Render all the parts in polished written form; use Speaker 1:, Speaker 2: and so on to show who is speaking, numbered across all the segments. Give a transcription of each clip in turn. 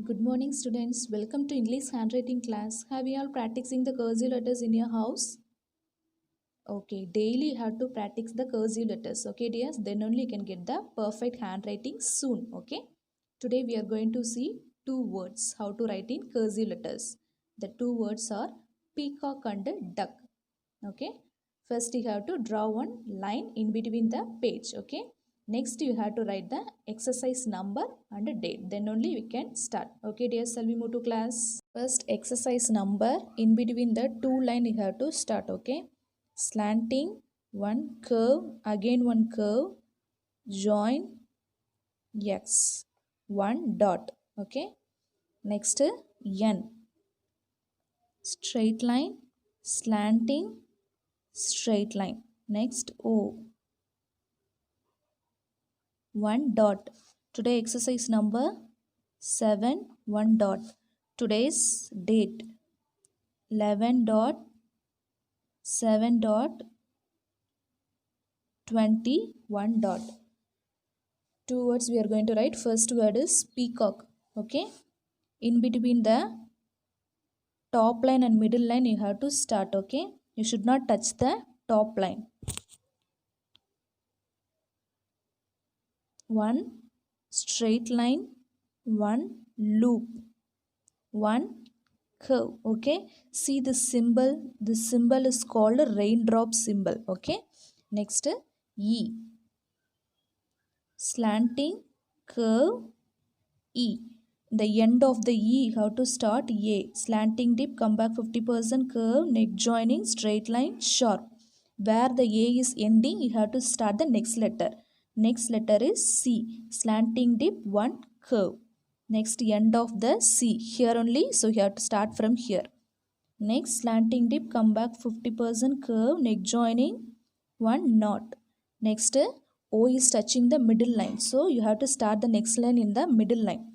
Speaker 1: Good morning, students. Welcome to English handwriting class. Have you all practicing the cursive letters in your house? Okay, daily you have to practice the cursive letters. Okay, dears, then only you can get the perfect handwriting soon. Okay, today we are going to see two words how to write in cursive letters. The two words are peacock and duck. Okay, first you have to draw one line in between the page. Okay, next you have to write the exercise number and date, then only we can start. Okay dear, shall we move to class? First exercise number, in between the two line you have to start. Okay, slanting, one curve, again one curve, join, x, one dot. Okay, next n, straight line, slanting, straight line. Next o, one dot. Today exercise number 7, one dot. Today's date 11 dot 7 dot 21 dot. Two words we are going to write. First word is peacock. Okay, in between the top line and middle line you have to start. Okay, you should not touch the top line. One straight line, one loop, one curve. Okay, see the symbol, this symbol is called a raindrop symbol. Okay, next e, slanting, curve, e. The end of the e you have to start a, slanting dip, come back 50%, curve, neck joining, straight line, sharp. Where the a is ending you have to start the next letter. Next letter is c, slanting dip, one curve. Next end of the c here only, so you have to start from here. Next slanting dip, come back 50%, curve, neck joining, one knot. Next o is touching the middle line, so you have to start the next line in the middle line.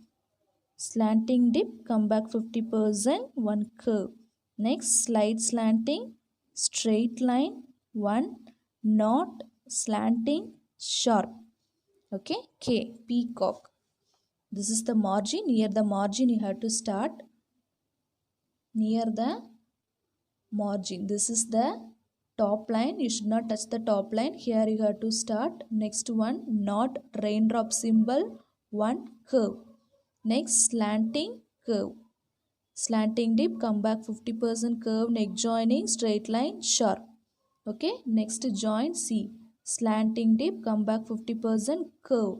Speaker 1: Slanting dip, come back 50%, one curve. Next slide slanting, straight line, one knot, slanting, sharp. Okay, k, peacock. This is the margin. Near the margin you have to start. Near the margin, this is the top line, you should not touch the top line. Here you have to start. Next one knot, raindrop symbol, one curve. Next slanting, curve, slanting dip, come back 50%, curve, neck joining, straight line, sharp. Okay, next join c, slanting dip, come back 50%, curve,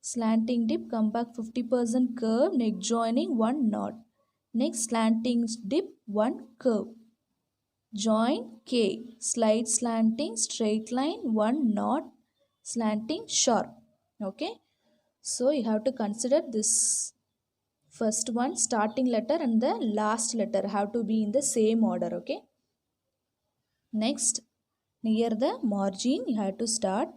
Speaker 1: slanting dip, come back 50%, curve, neck joining, one knot. Next slanting dip, one curve, join k, slide slanting, straight line, one knot, slanting, sharp. Okay, so you have to consider this first one starting letter and the last letter have to be in the same order. Okay, next near the margin you have to start.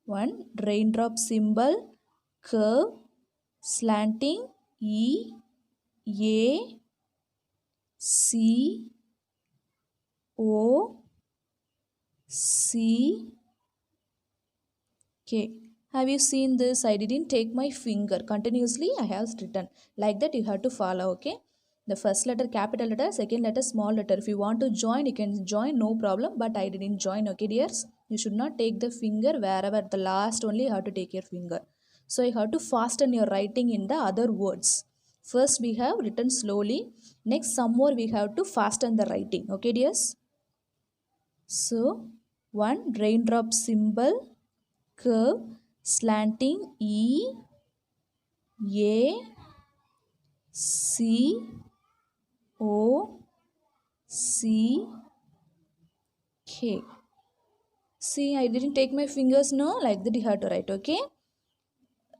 Speaker 1: One raindrop symbol, curve, slanting, e, a, c, o, c, k. Have you seen this? I didn't take my finger. Continuously I have written. Like that you have to follow. Okay, the first letter capital letter, second letter small letter. If you want to join you can join, no problem, but I didn't join. Okay dears, you should not take the finger wherever the last only you have to take your finger. So you have to fasten your writing in the other words. First we have written slowly, next some more we have to fasten the writing. Okay dears, so one raindrop symbol, curve, slanting, e, a, c, o, c, k. See, I didn't take my fingers, no, like that you have to write. Okay,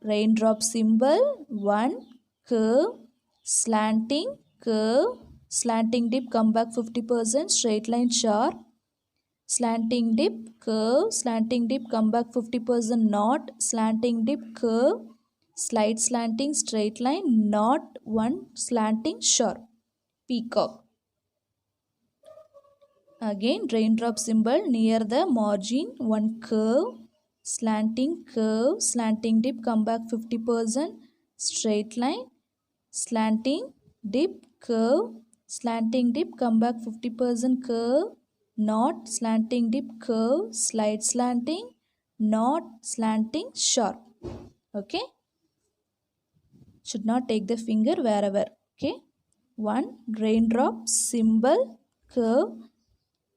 Speaker 1: raindrop symbol, one curve, slanting, curve, slanting dip, come back 50%, straight line, sharp, slanting dip, curve, slanting dip, come back 50%, knot, slanting dip, curve, slide slanting, straight line, knot, one slanting, sharp, peacock. Again raindrop symbol, near the margin, one curve, slanting dip, come back 50%, straight line, slanting dip, curve, slanting dip, come back 50% curve, not slanting dip, curve, slide slanting, not slanting, sharp. Okay, should not take the finger wherever. Okay, one raindrop, symbol, curve,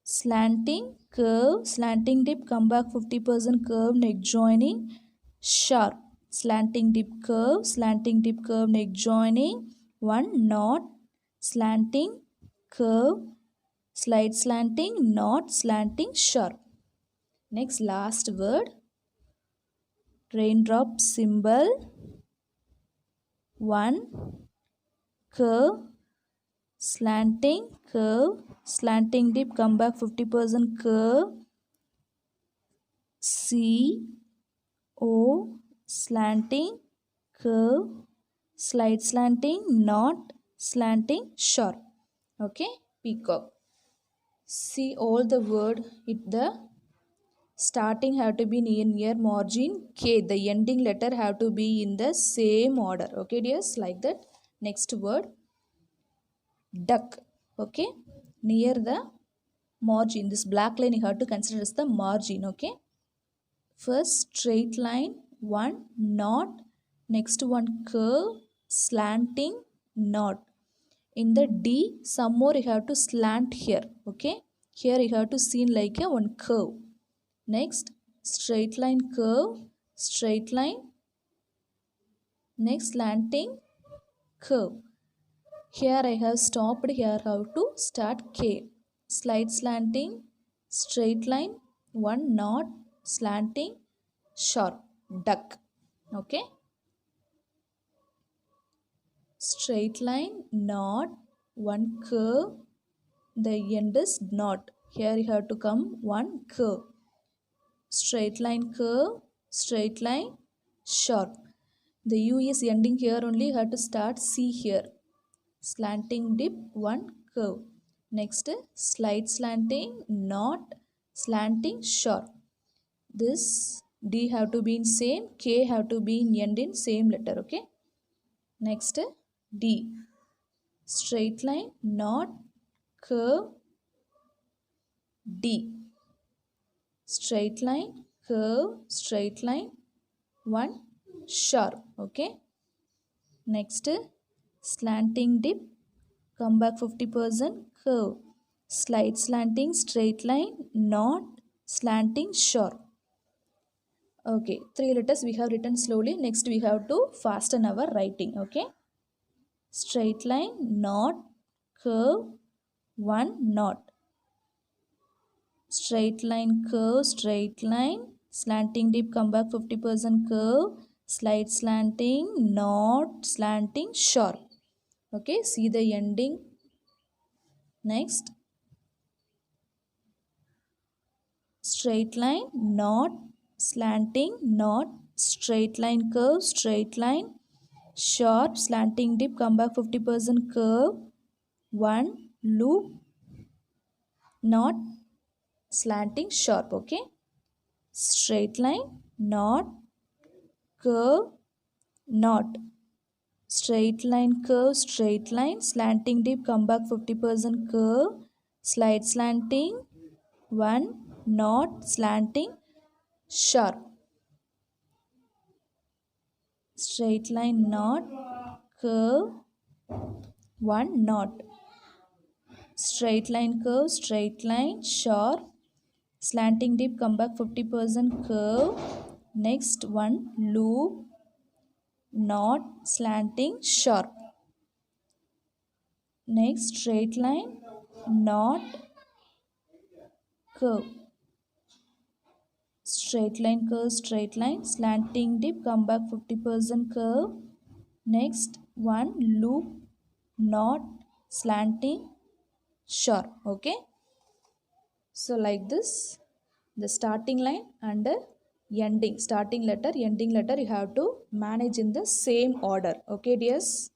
Speaker 1: slanting, curve, slanting dip, come back 50% curve, neck joining, sharp, slanting dip, curve, neck joining, one knot, slanting, curve, slide slanting, knot, slanting, sharp. Next, last word, raindrop, symbol, one, curve, slanting dip, come back 50% curve, C, O, slanting, curve, slide slanting, knot, slanting, sharp. Okay, peacock. See all the word, the starting have to be near margin K. The ending letter have to be in the same order. Okay, dears, like that. Next word, duck. Okay, near the margin, this black line you have to consider as the margin. Okay, first straight line, one knot, next one curve, slanting, knot. In the D, some more you have to slant here. Okay, here you have to see like a one curve. Next, straight line, curve, straight line, next slanting, curve. Here I have stopped, here how to start K. Slide slanting, straight line, one knot, slanting, sharp, duck. Okay. Straight line, knot, one curve, the end is knot. Here you have to come one curve. Straight line, curve, straight line, sharp. The U is ending here only, you have to start C here. Slanting dip, one curve. Next, slide slanting, knot, slanting, sharp. This D have to be in same, K have to be in end in same letter. Okay. Next, D. Straight line, knot, curve, D. Straight line, curve, straight line, one sharp. Okay. Next, slanting dip, come back 50%, curve, slide slanting, straight line, knot, slanting, sharp. Okay, 3 letters we have written slowly. Next we have to fasten our writing. Okay, straight line, knot, curve, one knot, straight line, curve, straight line, slanting dip, come back 50% curve, slide slanting, knot, slanting, sharp. Okay, see the ending. Next, straight line, knot, slanting, knot, straight line, curve, straight line, sharp, slanting dip, come back 50% curve, one loop, knot, slanting, sharp. Okay, straight line, knot, curve, knot, straight line, curve, straight line, slanting dip, come back 50% curve, slide slanting, one knot, slanting, sharp. Straight line, knot, curve, one knot, straight line, curve, straight line, sharp, slanting dip, come back 50% curve, next one loop, knot, slanting, sharp. Next straight line, knot, curve, straight line, curve, straight line, slanting dip, come back 50% curve, next one loop, knot, slanting, sharp. Okay, so like this, the starting line and the ending, starting letter, ending letter, you have to manage in the same order. Okay, dears.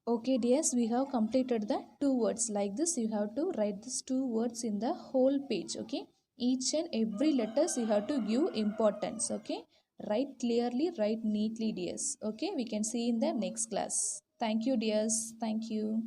Speaker 1: Okay, dears, we have completed the 2 words. Like this, you have to write these 2 words in the whole page. Okay, each and every letters you have to give importance. Okay, Write clearly, write neatly, dears. Okay, we can see in the next class. Thank you, dears. Thank you.